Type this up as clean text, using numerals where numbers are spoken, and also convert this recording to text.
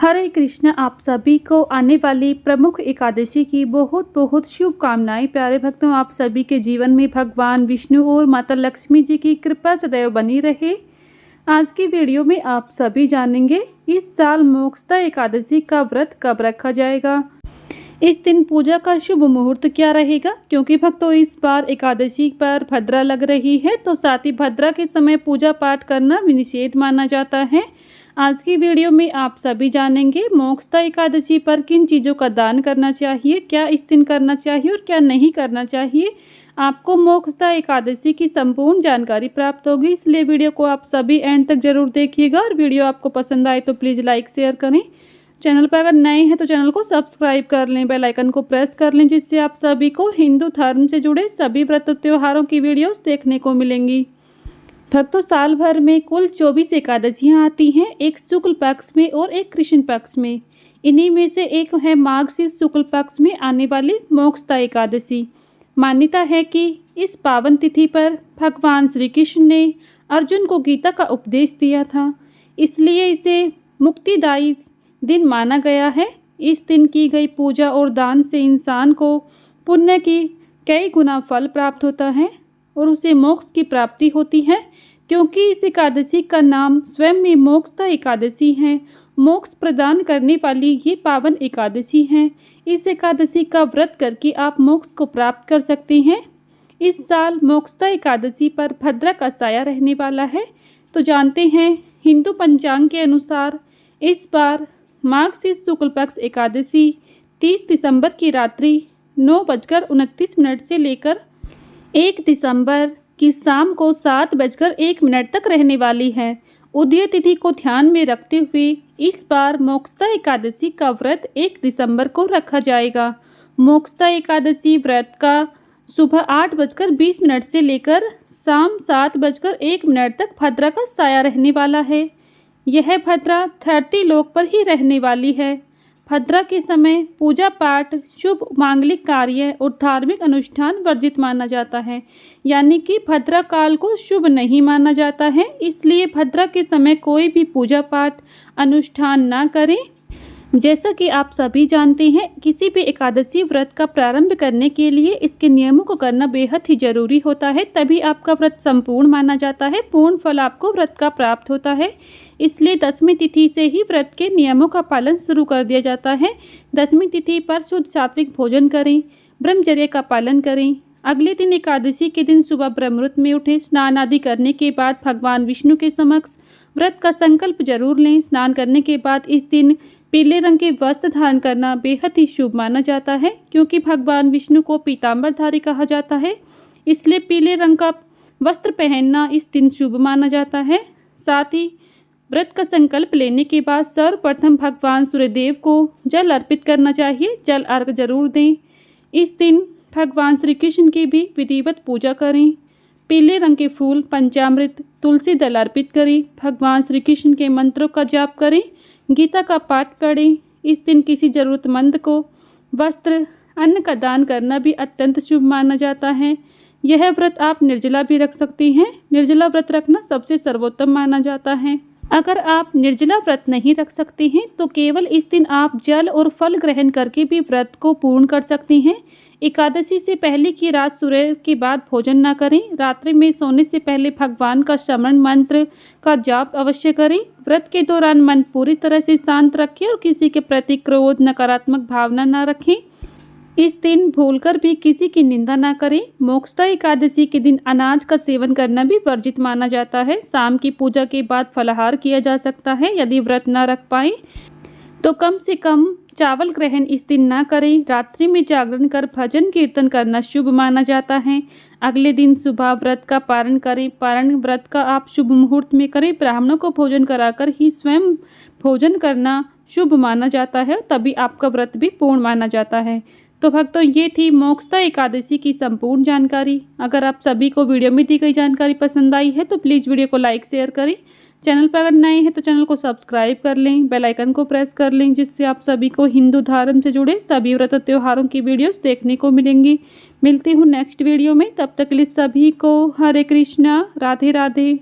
हरे कृष्ण। आप सभी को आने वाली प्रमुख एकादशी की बहुत बहुत शुभकामनाएं। प्यारे भक्तों, आप सभी के जीवन में भगवान विष्णु और माता लक्ष्मी जी की कृपा सदैव बनी रहे। आज की वीडियो में आप सभी जानेंगे इस साल मोक्षदा एकादशी का व्रत कब रखा जाएगा, इस दिन पूजा का शुभ मुहूर्त क्या रहेगा, क्योंकि भक्तों इस बार एकादशी पर भद्रा लग रही है, तो साथ ही भद्रा के समय पूजा पाठ करना निषेध माना जाता है। आज की वीडियो में आप सभी जानेंगे मोक्षदा एकादशी पर किन चीज़ों का दान करना चाहिए, क्या इस दिन करना चाहिए और क्या नहीं करना चाहिए। आपको मोक्षदा एकादशी की संपूर्ण जानकारी प्राप्त होगी, इसलिए वीडियो को आप सभी एंड तक जरूर देखिएगा। और वीडियो आपको पसंद आए तो प्लीज़ लाइक शेयर करें। चैनल पर अगर नए हैं तो चैनल को सब्सक्राइब कर लें, बेल आइकन को प्रेस कर लें, जिससे आप सभी को हिंदू धर्म से जुड़े सभी व्रत त्योहारों की वीडियोस देखने को मिलेंगी। भक्तों, साल भर में कुल 24 एकादशियाँ आती हैं, एक शुक्ल पक्ष में और एक कृष्ण पक्ष में। इन्हीं में से एक है मार्गशीर्ष शुक्ल पक्ष में आने वाली मोक्षदा एकादशी। मान्यता है कि इस पावन तिथि पर भगवान श्री कृष्ण ने अर्जुन को गीता का उपदेश दिया था, इसलिए इसे मुक्तिदायी दिन माना गया है। इस दिन की गई पूजा और दान से इंसान को पुण्य की कई गुना फल प्राप्त होता है और उसे मोक्ष की प्राप्ति होती है, क्योंकि इस एकादशी का नाम स्वयं में मोक्षदा एकादशी है। मोक्ष प्रदान करने वाली ये पावन एकादशी है। इस एकादशी का व्रत करके आप मोक्ष को प्राप्त कर सकते हैं। इस साल मोक्षदा एकादशी पर भद्रा का साया रहने वाला है। तो जानते हैं हिंदू पंचांग के अनुसार इस बार मार्गशीर्ष शुक्ल पक्ष एकादशी 30 दिसंबर की रात्रि 9:29 से लेकर 1 दिसंबर की शाम को 7:01 तक रहने वाली है। उदय तिथि को ध्यान में रखते हुए इस बार मोक्षदा एकादशी का व्रत 1 दिसंबर को रखा जाएगा। मोक्षदा एकादशी व्रत का सुबह 8:20 से लेकर शाम 7:01 तक भद्रा का साया रहने वाला है। यह भद्रा धरती लोक पर ही रहने वाली है। भद्रा के समय पूजा पाठ, शुभ मांगलिक कार्य और धार्मिक अनुष्ठान वर्जित माना जाता है, यानी कि भद्रा काल को शुभ नहीं माना जाता है। इसलिए भद्रा के समय कोई भी पूजा पाठ अनुष्ठान ना करें। जैसा कि आप सभी जानते हैं, किसी भी एकादशी व्रत का प्रारंभ करने के लिए इसके नियमों को करना बेहद ही जरूरी होता है, तभी आपका व्रत संपूर्ण माना जाता है, पूर्ण फल आपको व्रत का प्राप्त होता है। इसलिए 10वीं तिथि से ही व्रत के नियमों का पालन शुरू कर दिया जाता है। 10वीं तिथि पर शुद्ध सात्विक भोजन करें, ब्रह्मचर्य का पालन करें। अगले दिन एकादशी के दिन सुबह ब्रह्ममुहूर्त में उठें, स्नान आदि करने के बाद भगवान विष्णु के समक्ष व्रत का संकल्प जरूर लें। स्नान करने के बाद इस दिन पीले रंग के वस्त्र धारण करना बेहद ही शुभ माना जाता है, क्योंकि भगवान विष्णु को पीताम्बरधारी कहा जाता है, इसलिए पीले रंग का वस्त्र पहनना इस दिन शुभ माना जाता है। साथ ही व्रत का संकल्प लेने के बाद सर्वप्रथम भगवान सूर्यदेव को जल अर्पित करना चाहिए, जल अर्घ जरूर दें। इस दिन भगवान श्री कृष्ण की भी विधिवत पूजा करें। पीले रंग के फूल, पंचामृत, तुलसी दल अर्पित करें। भगवान श्री कृष्ण के मंत्रों का जाप करें, गीता का पाठ पढ़ें। इस दिन किसी ज़रूरतमंद को वस्त्र, अन्न का दान करना भी अत्यंत शुभ माना जाता है। यह व्रत आप निर्जला भी रख सकती हैं। निर्जला व्रत रखना सबसे सर्वोत्तम माना जाता है। अगर आप निर्जला व्रत नहीं रख सकते हैं तो केवल इस दिन आप जल और फल ग्रहण करके भी व्रत को पूर्ण कर सकते हैं। एकादशी से पहले की रात सूर्य के बाद भोजन न करें। रात्रि में सोने से पहले भगवान का स्मरण मंत्र का जाप अवश्य करें। व्रत के दौरान मन पूरी तरह से शांत रखें और किसी के प्रति क्रोध, नकारात्मक भावना न रखें। इस दिन भूलकर भी किसी की निंदा ना करें। मोक्षदा एकादशी के दिन अनाज का सेवन करना भी वर्जित माना जाता है। शाम की पूजा के बाद फलाहार किया जा सकता है। यदि व्रत न रख पाए तो कम से कम चावल ग्रहण इस दिन ना करें। रात्रि में जागरण कर भजन कीर्तन करना शुभ माना जाता है। अगले दिन सुबह व्रत का पारण करें। पारण व्रत का आप शुभ मुहूर्त में करें। ब्राह्मणों को भोजन कराकर ही स्वयं भोजन करना शुभ माना जाता है, तभी आपका व्रत भी पूर्ण माना जाता है। तो भक्तों, ये थी मोक्षदा एकादशी की संपूर्ण जानकारी। अगर आप सभी को वीडियो में दी गई जानकारी पसंद आई है तो प्लीज़ वीडियो को लाइक शेयर करें। चैनल पर अगर नए हैं तो चैनल को सब्सक्राइब कर लें, बेल आइकन को प्रेस कर लें, जिससे आप सभी को हिंदू धर्म से जुड़े सभी व्रत त्योहारों की वीडियोस देखने को मिलेंगी। मिलती हूँ नेक्स्ट वीडियो में, तब तक के लिए सभी को हरे कृष्णा, राधे राधे।